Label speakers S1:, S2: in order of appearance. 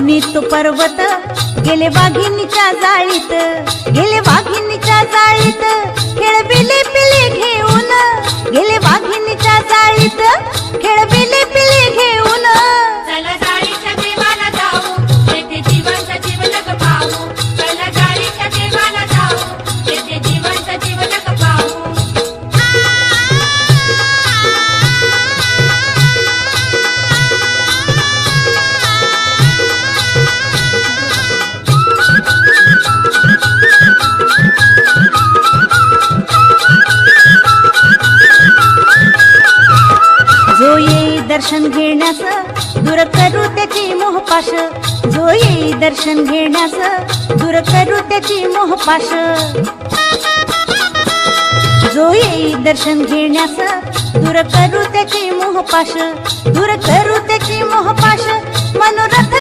S1: मुनी तो पर्वत गेले वाघिणीच्या जाळीत, गेले वाघिणीच्या जाळीत, खेळबिले पिले घेऊन, गेले वाघिणीच्या जाळीत, खेळबिले पिले घेऊन.
S2: चला जाळीच्या देवाला जाऊ, तेथे जिवंत जीवनक पाहू. चला जाळीच्या देवाला जाऊ, तेथे जिवंत जीवनक पाहू.
S1: जो येई दर्शन घेण्यास दूर करू त्याची मोहपाश, जो येई दर्शन घेण्यास दूर करू त्याची मोहपाश, जो येई दर्शन घेण्यास दूर करू त्याची मोहपाश, दूर करू त्याची मोहपाश. मनोरथ